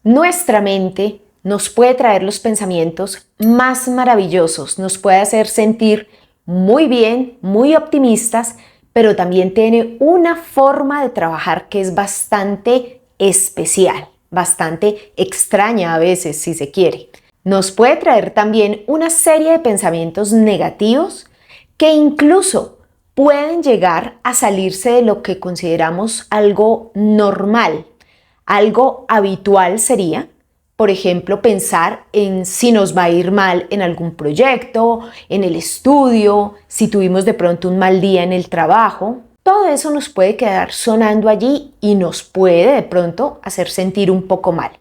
Nuestra mente nos puede traer los pensamientos más maravillosos, nos puede hacer sentir muy bien, muy optimistas, pero también tiene una forma de trabajar que es bastante especial, bastante extraña a veces, si se quiere. Nos puede traer también una serie de pensamientos negativos que incluso pueden llegar a salirse de lo que consideramos algo normal. Algo habitual sería, por ejemplo, pensar en si nos va a ir mal en algún proyecto, en el estudio, si tuvimos de pronto un mal día en el trabajo. Todo eso nos puede quedar sonando allí y nos puede de pronto hacer sentir un poco mal.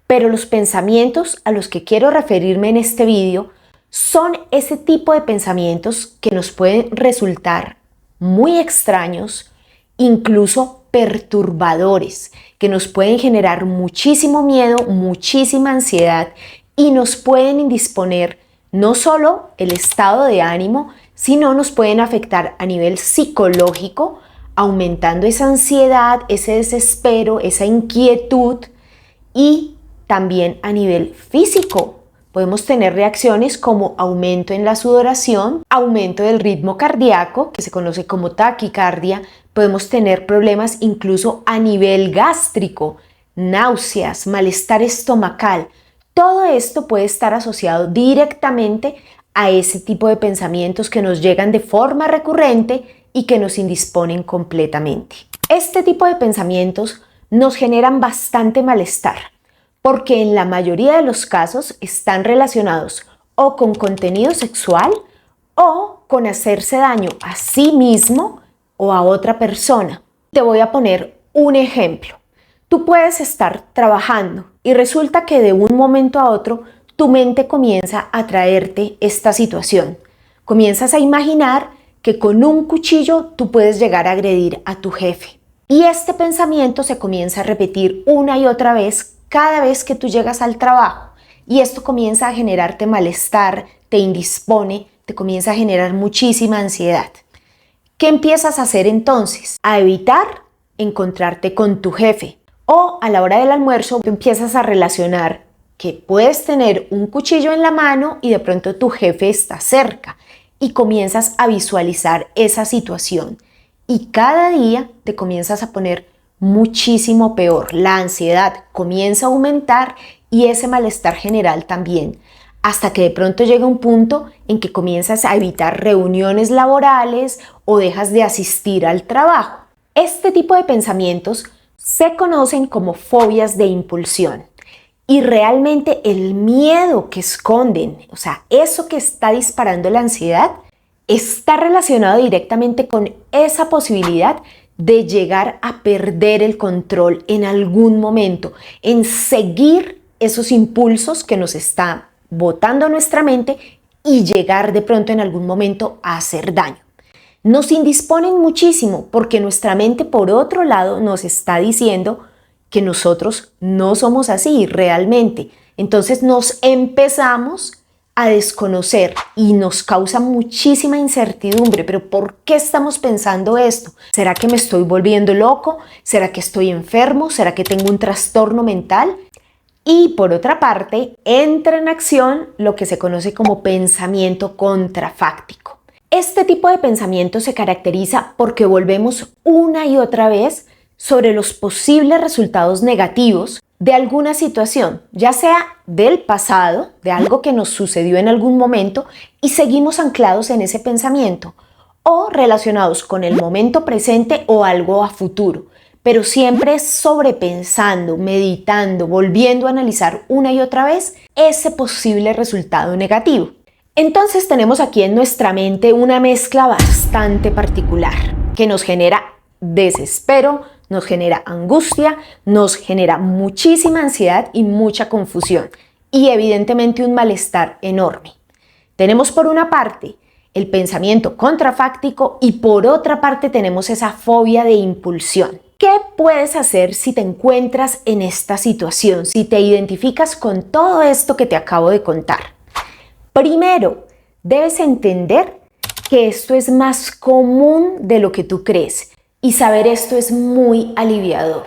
Pero los pensamientos a los que quiero referirme en este vídeo son ese tipo de pensamientos que nos pueden resultar muy extraños, incluso perturbadores, que nos pueden generar muchísimo miedo, muchísima ansiedad y nos pueden indisponer no solo el estado de ánimo, sino nos pueden afectar a nivel psicológico, aumentando esa ansiedad, ese desespero, esa inquietud y también a nivel físico. Podemos tener reacciones como aumento en la sudoración, aumento del ritmo cardíaco, que se conoce como taquicardia. Podemos tener problemas incluso a nivel gástrico, náuseas, malestar estomacal. Todo esto puede estar asociado directamente a ese tipo de pensamientos que nos llegan de forma recurrente y que nos indisponen completamente. Este tipo de pensamientos nos generan bastante malestar, porque en la mayoría de los casos están relacionados o con contenido sexual o con hacerse daño a sí mismo o a otra persona. Te voy a poner un ejemplo. Tú puedes estar trabajando y resulta que de un momento a otro tu mente comienza a traerte esta situación. Comienzas a imaginar que con un cuchillo tú puedes llegar a agredir a tu jefe. Y este pensamiento se comienza a repetir una y otra vez cada vez que tú llegas al trabajo, y esto comienza a generarte malestar, te indispone, te comienza a generar muchísima ansiedad. ¿Qué empiezas a hacer entonces? A evitar encontrarte con tu jefe, o a la hora del almuerzo tú empiezas a relacionar que puedes tener un cuchillo en la mano y de pronto tu jefe está cerca y comienzas a visualizar esa situación y cada día te comienzas a poner muchísimo peor. La ansiedad comienza a aumentar y ese malestar general también, hasta que de pronto llega un punto en que comienzas a evitar reuniones laborales o dejas de asistir al trabajo. Este tipo de pensamientos se conocen como fobias de impulsión y realmente el miedo que esconden, o sea, eso que está disparando la ansiedad, está relacionado directamente con esa posibilidad de llegar a perder el control en algún momento, en seguir esos impulsos que nos está botando nuestra mente y llegar de pronto en algún momento a hacer daño. Nos indisponen muchísimo porque nuestra mente, por otro lado, nos está diciendo que nosotros no somos así realmente. Entonces nos empezamos a desconocer y nos causa muchísima incertidumbre. ¿Pero por qué estamos pensando esto? ¿Será que me estoy volviendo loco? ¿Será que estoy enfermo? ¿Será que tengo un trastorno mental? Y por otra parte, entra en acción lo que se conoce como pensamiento contrafáctico. Este tipo de pensamiento se caracteriza porque volvemos una y otra vez sobre los posibles resultados negativos de alguna situación, ya sea del pasado, de algo que nos sucedió en algún momento y seguimos anclados en ese pensamiento, o relacionados con el momento presente o algo a futuro, pero siempre sobrepensando, meditando, volviendo a analizar una y otra vez ese posible resultado negativo. Entonces tenemos aquí en nuestra mente una mezcla bastante particular que nos genera desespero, nos genera angustia, nos genera muchísima ansiedad y mucha confusión y evidentemente un malestar enorme. Tenemos por una parte el pensamiento contrafáctico y por otra parte tenemos esa fobia de impulsión. ¿Qué puedes hacer si te encuentras en esta situación, si te identificas con todo esto que te acabo de contar? Primero, debes entender que esto es más común de lo que tú crees y saber esto es muy aliviador.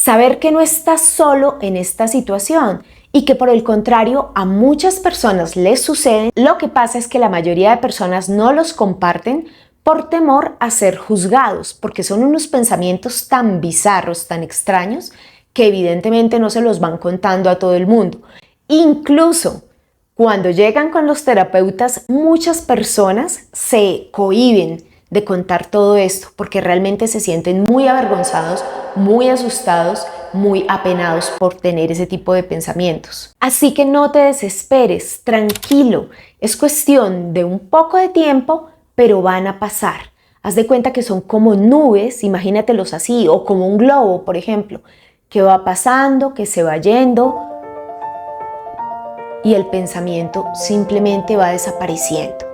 Saber que no estás solo en esta situación y que por el contrario a muchas personas les suceden. Lo que pasa es que la mayoría de personas no los comparten por temor a ser juzgados, porque son unos pensamientos tan bizarros, tan extraños, que evidentemente no se los van contando a todo el mundo. Incluso cuando llegan con los terapeutas, muchas personas se cohíben de contar todo esto porque realmente se sienten muy avergonzados, muy asustados, muy apenados por tener ese tipo de pensamientos. Así que no te desesperes, tranquilo, es cuestión de un poco de tiempo, pero van a pasar. Haz de cuenta que son como nubes, imagínatelos así, o como un globo, por ejemplo, que va pasando, que se va yendo, y el pensamiento simplemente va desapareciendo.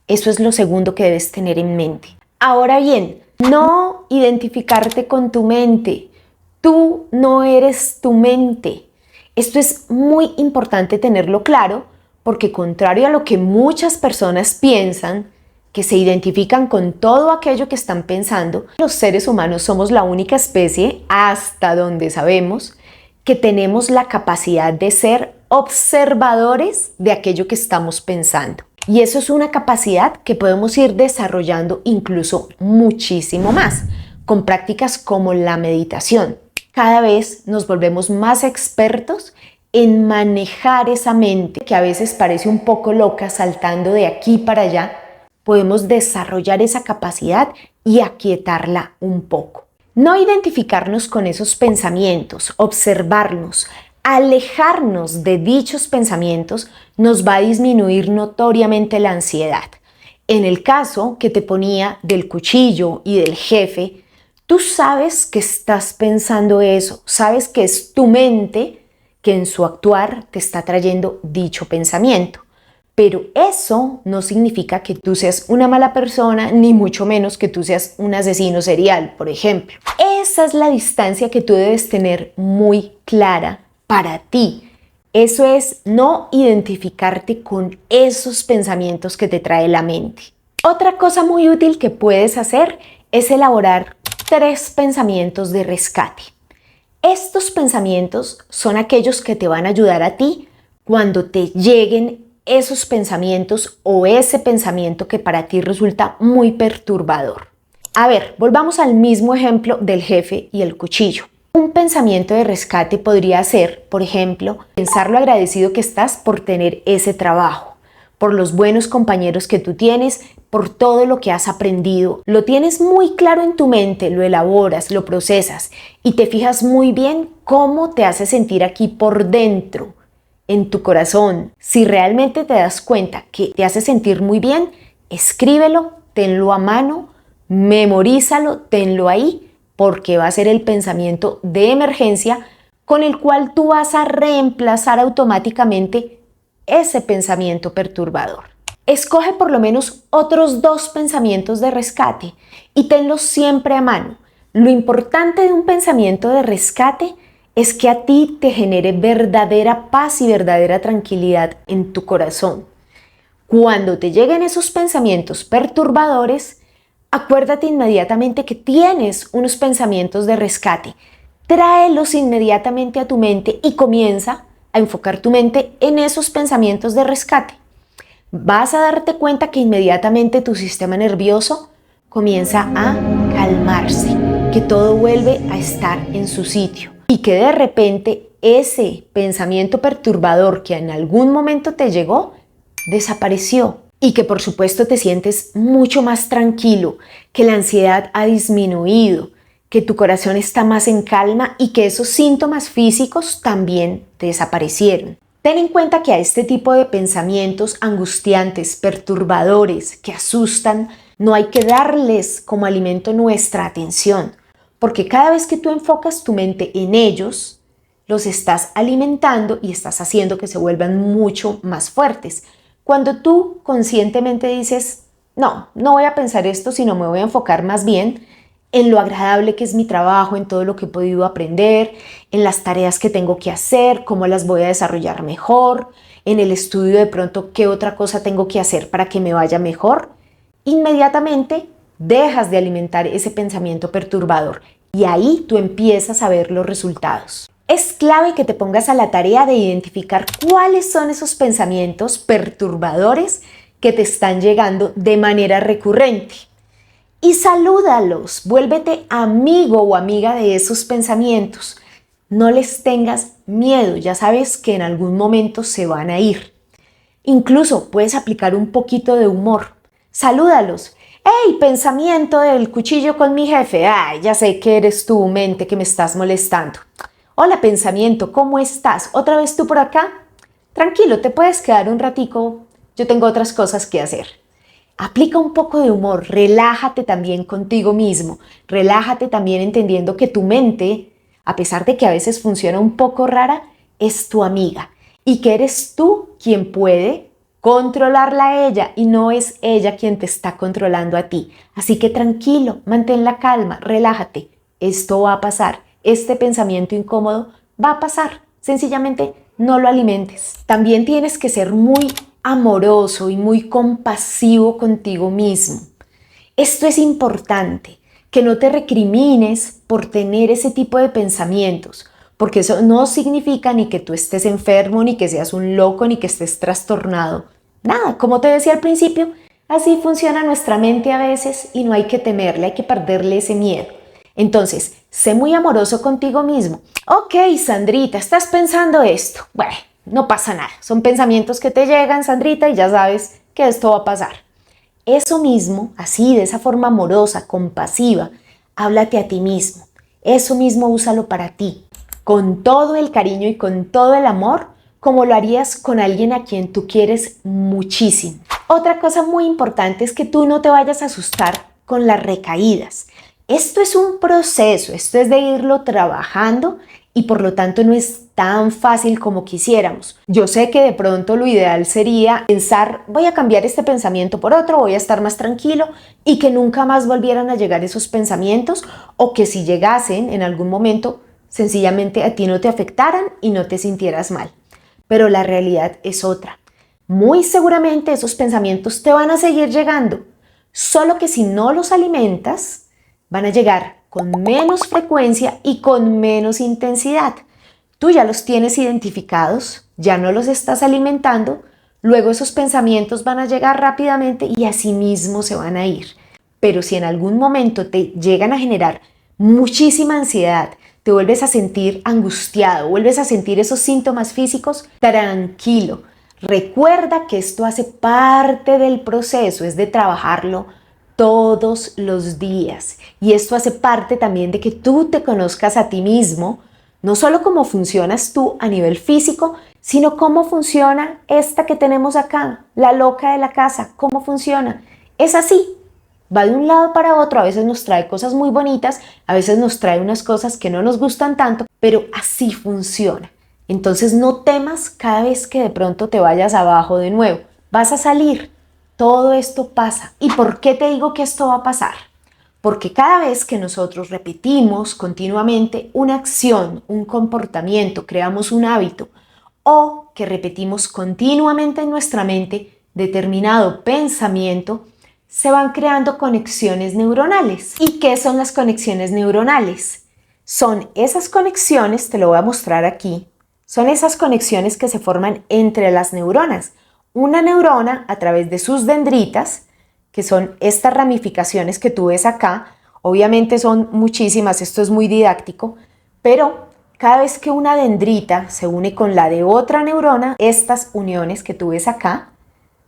Eso es lo segundo que debes tener en mente. Ahora bien, no identificarte con tu mente. Tú no eres tu mente. Esto es muy importante tenerlo claro porque contrario a lo que muchas personas piensan, que se identifican con todo aquello que están pensando, los seres humanos somos la única especie, hasta donde sabemos, que tenemos la capacidad de ser observadores de aquello que estamos pensando. Y eso es una capacidad que podemos ir desarrollando incluso muchísimo más, con prácticas como la meditación. Cada vez nos volvemos más expertos en manejar esa mente que a veces parece un poco loca, saltando de aquí para allá. Podemos desarrollar esa capacidad y aquietarla un poco. No identificarnos con esos pensamientos, observarnos, alejarnos de dichos pensamientos nos va a disminuir notoriamente la ansiedad. En el caso que te ponía del cuchillo y del jefe, tú sabes que estás pensando eso, sabes que es tu mente que en su actuar te está trayendo dicho pensamiento. Pero eso no significa que tú seas una mala persona, ni mucho menos que tú seas un asesino serial, por ejemplo. Esa es la distancia que tú debes tener muy clara para ti. Eso es no identificarte con esos pensamientos que te trae la mente. Otra cosa muy útil que puedes hacer es elaborar 3 pensamientos de rescate. Estos pensamientos son aquellos que te van a ayudar a ti cuando te lleguen esos pensamientos o ese pensamiento que para ti resulta muy perturbador. A ver, volvamos al mismo ejemplo del jefe y el cuchillo. Un pensamiento de rescate podría ser, por ejemplo, pensar lo agradecido que estás por tener ese trabajo, por los buenos compañeros que tú tienes, por todo lo que has aprendido. Lo tienes muy claro en tu mente, lo elaboras, lo procesas y te fijas muy bien cómo te hace sentir aquí por dentro, en tu corazón. Si realmente te das cuenta que te hace sentir muy bien, escríbelo, tenlo a mano, memorízalo, tenlo ahí, porque va a ser el pensamiento de emergencia con el cual tú vas a reemplazar automáticamente ese pensamiento perturbador. Escoge por lo menos otros 2 pensamientos de rescate y tenlos siempre a mano. Lo importante de un pensamiento de rescate es que a ti te genere verdadera paz y verdadera tranquilidad en tu corazón. Cuando te lleguen esos pensamientos perturbadores, acuérdate inmediatamente que tienes unos pensamientos de rescate. Tráelos inmediatamente a tu mente y comienza a enfocar tu mente en esos pensamientos de rescate. Vas a darte cuenta que inmediatamente tu sistema nervioso comienza a calmarse, que todo vuelve a estar en su sitio y que de repente ese pensamiento perturbador que en algún momento te llegó desapareció y que por supuesto te sientes mucho más tranquilo, que la ansiedad ha disminuido, que tu corazón está más en calma y que esos síntomas físicos también desaparecieron. Ten en cuenta que a este tipo de pensamientos angustiantes, perturbadores, que asustan, no hay que darles como alimento nuestra atención, porque cada vez que tú enfocas tu mente en ellos, los estás alimentando y estás haciendo que se vuelvan mucho más fuertes. Cuando tú conscientemente dices, no voy a pensar esto, sino me voy a enfocar más bien en lo agradable que es mi trabajo, en todo lo que he podido aprender, en las tareas que tengo que hacer, cómo las voy a desarrollar mejor, en el estudio de pronto qué otra cosa tengo que hacer para que me vaya mejor, inmediatamente dejas de alimentar ese pensamiento perturbador y ahí tú empiezas a ver los resultados. Es clave que te pongas a la tarea de identificar cuáles son esos pensamientos perturbadores que te están llegando de manera recurrente. Y salúdalos, vuélvete amigo o amiga de esos pensamientos. No les tengas miedo, ya sabes que en algún momento se van a ir. Incluso puedes aplicar un poquito de humor. Salúdalos. ¡Hey, pensamiento del cuchillo con mi jefe! ¡Ay, ya sé que eres tú, mente, que me estás molestando! Hola, pensamiento, ¿cómo estás? ¿Otra vez tú por acá? Tranquilo, te puedes quedar un ratico. Yo tengo otras cosas que hacer. Aplica un poco de humor, relájate también contigo mismo, relájate también entendiendo que tu mente, a pesar de que a veces funciona un poco rara, es tu amiga y que eres tú quien puede controlarla a ella y no es ella quien te está controlando a ti. Así que tranquilo, mantén la calma, relájate, esto va a pasar, este pensamiento incómodo va a pasar, sencillamente no lo alimentes. También tienes que ser muy amoroso y muy compasivo contigo mismo. Esto es importante, que no te recrimines por tener ese tipo de pensamientos, porque eso no significa ni que tú estés enfermo, ni que seas un loco, ni que estés trastornado. Nada, como te decía al principio, así funciona nuestra mente a veces y no hay que temerle, hay que perderle ese miedo. Entonces, sé muy amoroso contigo mismo. Ok, Sandrita, ¿estás pensando esto? Bueno, no pasa nada, son pensamientos que te llegan, Sandrita, y ya sabes que esto va a pasar. Eso mismo, así, de esa forma amorosa, compasiva, háblate a ti mismo. Eso mismo úsalo para ti, con todo el cariño y con todo el amor, como lo harías con alguien a quien tú quieres muchísimo. Otra cosa muy importante es que tú no te vayas a asustar con las recaídas. Esto es un proceso, esto es de irlo trabajando y por lo tanto no es tan fácil como quisiéramos. Yo sé que de pronto lo ideal sería pensar, voy a cambiar este pensamiento por otro, voy a estar más tranquilo y que nunca más volvieran a llegar esos pensamientos o que si llegasen en algún momento, sencillamente a ti no te afectaran y no te sintieras mal. Pero la realidad es otra. Muy seguramente esos pensamientos te van a seguir llegando, solo que si no los alimentas, van a llegar con menos frecuencia y con menos intensidad. Tú ya los tienes identificados, ya no los estás alimentando, luego esos pensamientos van a llegar rápidamente y así mismo se van a ir. Pero si en algún momento te llegan a generar muchísima ansiedad, te vuelves a sentir angustiado, vuelves a sentir esos síntomas físicos, tranquilo. Recuerda que esto hace parte del proceso, es de trabajarlo todos los días. Y esto hace parte también de que tú te conozcas a ti mismo, no solo cómo funcionas tú a nivel físico, sino cómo funciona esta que tenemos acá, la loca de la casa, cómo funciona. Es así, va de un lado para otro, a veces nos trae cosas muy bonitas, a veces nos trae unas cosas que no nos gustan tanto, pero así funciona. Entonces no temas cada vez que de pronto te vayas abajo de nuevo, vas a salir. Todo esto pasa. ¿Y por qué te digo que esto va a pasar? Porque cada vez que nosotros repetimos continuamente una acción, un comportamiento, creamos un hábito o que repetimos continuamente en nuestra mente determinado pensamiento, se van creando conexiones neuronales. ¿Y qué son las conexiones neuronales? Son esas conexiones, te lo voy a mostrar aquí, son esas conexiones que se forman entre las neuronas. Una neurona, a través de sus dendritas, que son estas ramificaciones que tú ves acá, obviamente son muchísimas, esto es muy didáctico, pero cada vez que una dendrita se une con la de otra neurona, estas uniones que tú ves acá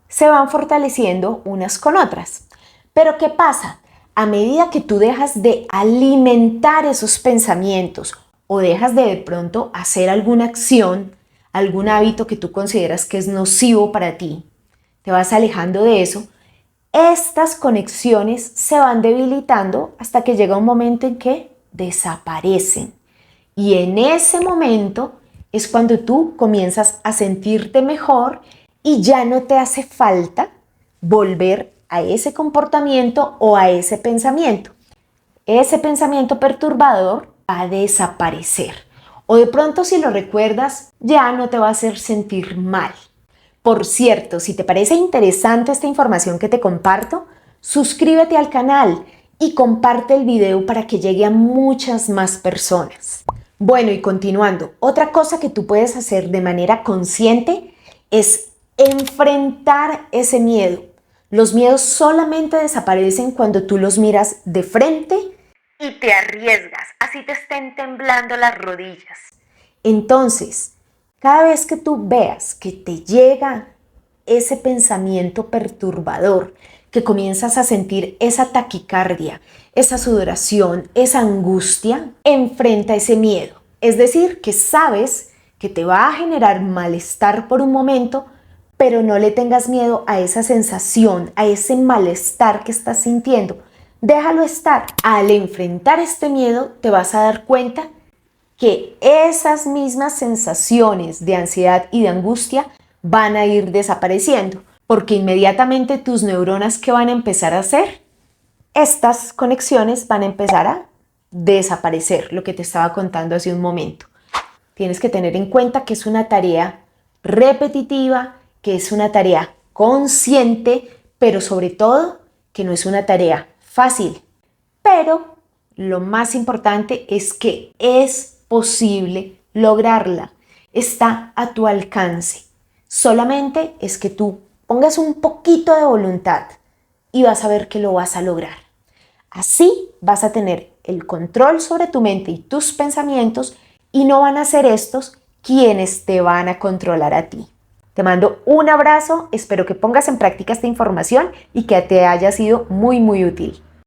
se van fortaleciendo unas con otras. Pero ¿qué pasa? A medida que tú dejas de alimentar esos pensamientos o dejas de pronto hacer alguna acción, algún hábito que tú consideras que es nocivo para ti, te vas alejando de eso, estas conexiones se van debilitando hasta que llega un momento en que desaparecen. Y en ese momento es cuando tú comienzas a sentirte mejor y ya no te hace falta volver a ese comportamiento o a ese pensamiento. Ese pensamiento perturbador va a desaparecer. O de pronto si lo recuerdas, ya no te va a hacer sentir mal. Por cierto, si te parece interesante esta información que te comparto, suscríbete al canal y comparte el video para que llegue a muchas más personas. Bueno, y continuando, otra cosa que tú puedes hacer de manera consciente es enfrentar ese miedo. Los miedos solamente desaparecen cuando tú los miras de frente y te arriesgas, así te estén temblando las rodillas. Entonces, cada vez que tú veas que te llega ese pensamiento perturbador, que comienzas a sentir esa taquicardia, esa sudoración, esa angustia, enfrenta ese miedo. Es decir, que sabes que te va a generar malestar por un momento, pero no le tengas miedo a esa sensación, a ese malestar que estás sintiendo. Déjalo estar. Al enfrentar este miedo, te vas a dar cuenta que esas mismas sensaciones de ansiedad y de angustia van a ir desapareciendo, porque inmediatamente tus neuronas, ¿qué van a empezar a hacer? Estas conexiones van a empezar a desaparecer, lo que te estaba contando hace un momento. Tienes que tener en cuenta que es una tarea repetitiva, que es una tarea consciente, pero sobre todo que no es una tarea fácil. Pero lo más importante es que es posible lograrla. Está a tu alcance. Solamente es que tú pongas un poquito de voluntad y vas a ver que lo vas a lograr. Así vas a tener el control sobre tu mente y tus pensamientos y no van a ser estos quienes te van a controlar a ti. Te mando un abrazo, espero que pongas en práctica esta información y que te haya sido muy útil.